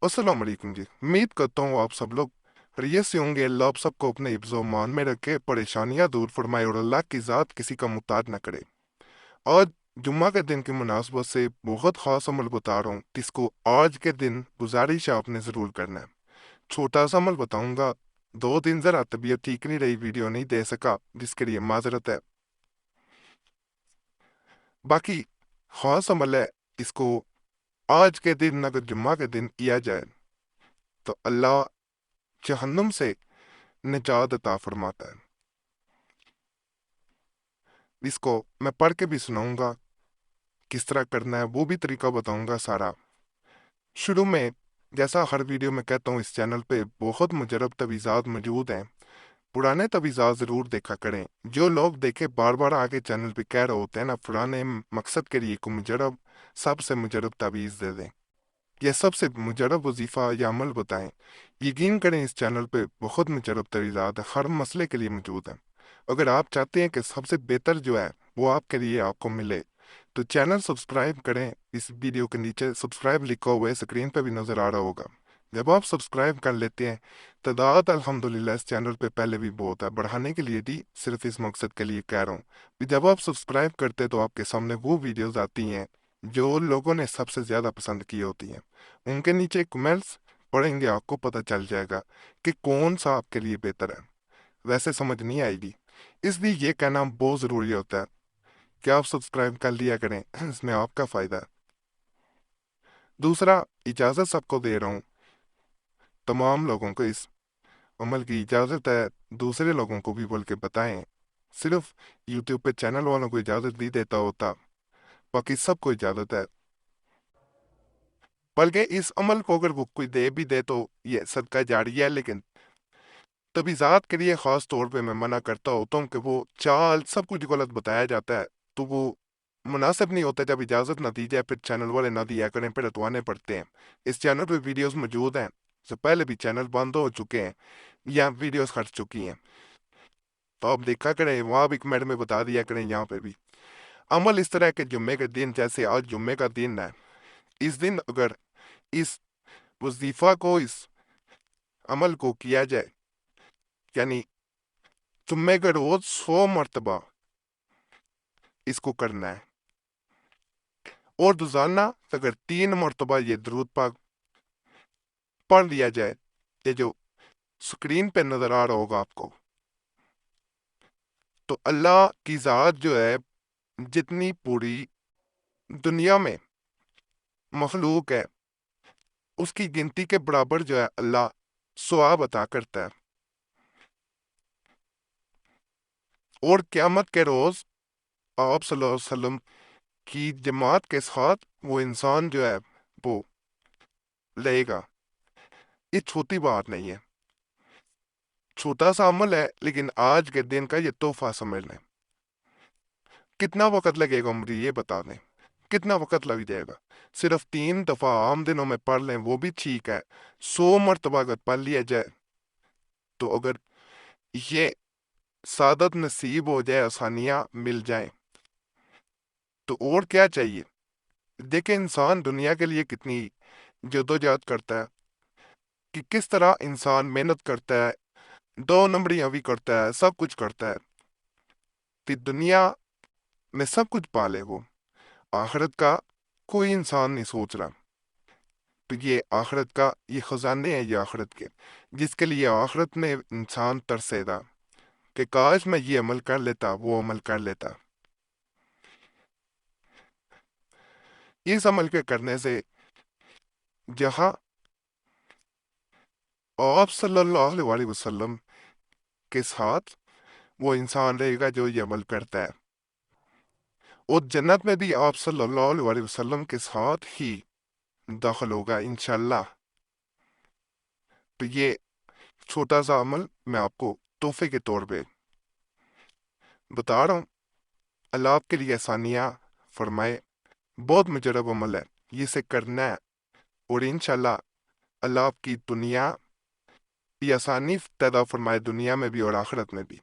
अस्सलाम वालेकुम जी। उम्मीद करता हूँ आप सब लोग खैरियत से होंगे। अल्लाह आप सबको अपने हिफ्ज़ व मान में रखे, परेशानियां दूर फरमाए और अल्लाह की ज़ात किसी का मुहताज न करे। आज जुम्मा के दिन की मुनासबत से बहुत ख़ास अमल बता रहा हूँ, जिसको आज के दिन गुजारिश है आपने ज़रूर करना है। छोटा सा अमल बताऊंगा। 2 दिन ज़रा तबीयत ठीक नहीं रही, वीडियो नहीं दे सका, जिसके लिए माजरत है। बाकी ख़ास अमल है, इसको आज के दिन अगर जुम्मा के दिन किया जाए तो अल्लाह जहन्नुम से निजात अता फरमाता है। इसको मैं पढ़ के भी सुनाऊंगा, किस तरह करना है वो भी तरीका बताऊंगा सारा। शुरू में जैसा हर वीडियो में कहता हूँ, इस चैनल पे बहुत मुजरब तवीज़ात मौजूद हैं। पुराने तवीज़ात ज़रूर देखा करें। जो लोग देखे बार बार आके चैनल पे कह रहे होते हैं ना, पुराने मकसद के लिए को मुजरब सबसे मुजरब तवीज़ दे दें, यह सबसे मुजरब वजीफ़ा या अमल बताएं। यकीन करें, इस चैनल पे बहुत मुजरब तवीज़ात हर मसले के लिए मौजूद हैं। अगर आप चाहते हैं कि सबसे बेहतर जो है वो आपके लिए आपको मिले, तो चैनल सब्सक्राइब करें। इस वीडियो के नीचे सब्सक्राइब लिखा हुआ है, स्क्रीन पे भी नज़र आ रहा होगा। जब आप सब्सक्राइब कर लेते हैं, तादाद अल्हम्दुलिल्लाह इस चैनल पे पहले भी बहुत है, बढ़ाने के लिए नहीं, सिर्फ इस मकसद के लिए कह रहा हूँ कि जब आप सब्सक्राइब करते हैं तो आपके सामने वो वीडियोज़ आती हैं जो लोगों ने सबसे ज़्यादा पसंद की होती हैं। उनके नीचे कमेंट्स पढ़ेंगे, आपको पता चल जाएगा कि कौन सा आपके लिए बेहतर है। वैसे समझ नहीं आएगी, इसलिए ये कहना बहुत ज़रूरी होता है कि आप सब्सक्राइब कर लिया करें, इसमें आपका फ़ायदा है। दूसरा, इजाज़त सबको दे रहा हूँ, तमाम लोगों को इस अमल की इजाज़त है, दूसरे लोगों को भी बोल के बताएं। सिर्फ यूट्यूब पे चैनल वालों को इजाज़त नहीं देता होता, बाकी सबको इजाज़त है। बल्कि इस अमल को अगर वो कोई दे भी दे तो ये सदका जारिया है, लेकिन तबीज़ात के लिए ख़ास तौर पे मैं मना करता होता हूँ कि वो चाल सब कुछ गलत बताया जाता है, तो वो मुनासिब नहीं होता। जब इजाज़त ना दी जाए फिर चैनल वाले ना दिया करें, फिर रतवाने पड़ते हैं। इस चैनल पे वीडियोस मौजूद हैं, इससे पहले भी चैनल बंद हो चुके हैं या वीडियोस हट चुकी हैं, तो आप देखा करें, वहाँ भी कमेंट में बता दिया करें। यहाँ पे भी अमल इस तरह के जुम्मे के दिन, जैसे आज जुम्मे का दिन है, इस दिन अगर इस वजीफ़ा को, इस अमल को किया जाए, यानी जुम्मे के रोज 100 मरतबा इसको करना है, और रोजाना अगर 3 मरतबा ये दरूद पाक पढ़ लिया जाए, ये जो स्क्रीन पे नजर आ रहा होगा आपको, तो अल्लाह की ज़ात जो है, जितनी पूरी दुनिया में मखलूक है, उसकी गिनती के बराबर जो है अल्लाह सवाब अता करता है। और क़यामत के रोज आप सल्लल्लाहु अलैहि वसल्लम की जमात के साथ वो इंसान जो है वो लेगा। ये छोटी बात नहीं है, छोटा सा अमल है, लेकिन आज के दिन का ये तोहफा समझ लें। कितना वक्त लगेगा मुझे ये बता दें, कितना वक्त लग जाएगा? सिर्फ 3 दफा आम दिनों में पढ़ लें वो भी ठीक है। 100 मरतबा अगर पढ़ लिया जाए, तो अगर ये सादत नसीब हो जाए, आसानियां मिल जाए, तो और क्या चाहिए? देखें इंसान दुनिया के लिए कितनी जद्दोजहद करता है, कि किस तरह इंसान मेहनत करता है, 2 नंबरियां भी करता है, सब कुछ करता है, फिर दुनिया में सब कुछ पाले वो, आखिरत का कोई इंसान नहीं सोच रहा। तो ये आखिरत का, ये खजाने हैं ये आखिरत के, जिसके लिए आखिरत में इंसान तरसेगा कि काश मैं ये अमल कर लेता, वो अमल कर लेता। इस अमल के करने से जहां आप सल्लल्लाहु अलैहि वसल्लम के साथ वो इंसान रहेगा जो ये अमल करता है, और जन्नत में भी आप सल्लल्लाहु अलैहि वसल्लम के साथ ही दाखिल होगा इंशाल्लाह। तो ये छोटा सा अमल मैं आपको तोहफे के तौर पे बता रहा हूँ। अल्लाह आपके लिए आसानियाँ फरमाए। बहुत मुजरब अमल है, ये से करना है, और इंशाल्लाह अल्लाह आपकी दुनिया की आसानी पैदा फरमाए, दुनिया में भी और आखिरत में भी।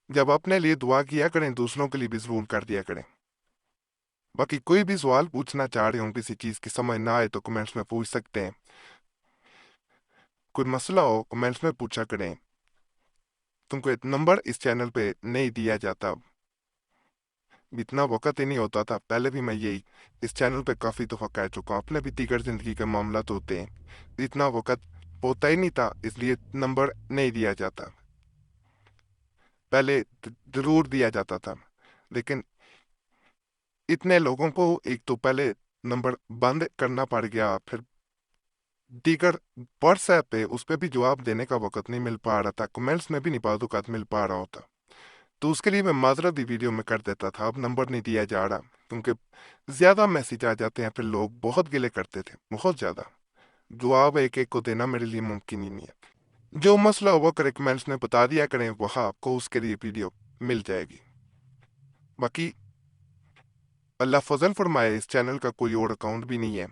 जब अपने लिए दुआ किया करें, दूसरों के लिए भी ज़रूर कर दिया करें। बाकी कोई भी सवाल पूछना चाह रहे हो, किसी चीज़ की समझ ना आए, तो कमेंट्स में पूछ सकते हैं। कोई मसला हो कमेंट्स में पूछा करें। तुमको एक नंबर इस चैनल पे नहीं दिया जाता, इतना वक्त ही नहीं होता था। पहले भी मैं यही इस चैनल पे काफ़ी दफ़ा कह चुका हूँ, अपने भी दीगर ज़िंदगी के मामला तो होते हैं, इतना वक्त होता ही नहीं था, इसलिए नंबर नहीं दिया जाता। पहले ज़रूर दिया जाता था, लेकिन इतने लोगों को एक तो पहले नंबर बंद करना पड़ गया, फिर दीगर व्हाट्सएप पे उस पर भी जवाब देने का वक्त नहीं मिल पा रहा था, कमेंट्स में भी नहीं बाद औक़ात मिल पा रहा होता, तो उसके लिए मैं माजरत ही वीडियो में कर देता था। अब नंबर नहीं दिया जा रहा क्योंकि ज़्यादा मैसेज आ जाते हैं, फिर लोग बहुत गिले करते थे, बहुत ज़्यादा। जवाब एक एक को देना मेरे लिए मुमकिन ही नहीं है। जो मसला हुआ करे कमेंट्स में बता दिया करें, वहाँ आपको उसके लिए वीडियो मिल जाएगी। बाकी अल्लाह फजल फरमाए, इस चैनल का कोई और अकाउंट भी नहीं है,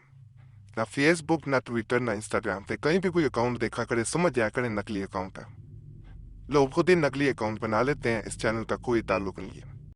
ना फेसबुक, ना ट्विटर, ना इंस्टाग्राम पे कहीं भी कोई अकाउंट देखा करे समझ जाया करें नकली अकाउंट है। लोग खुद ही नकली अकाउंट बना लेते हैं, इस चैनल का कोई ताल्लुक नहीं है।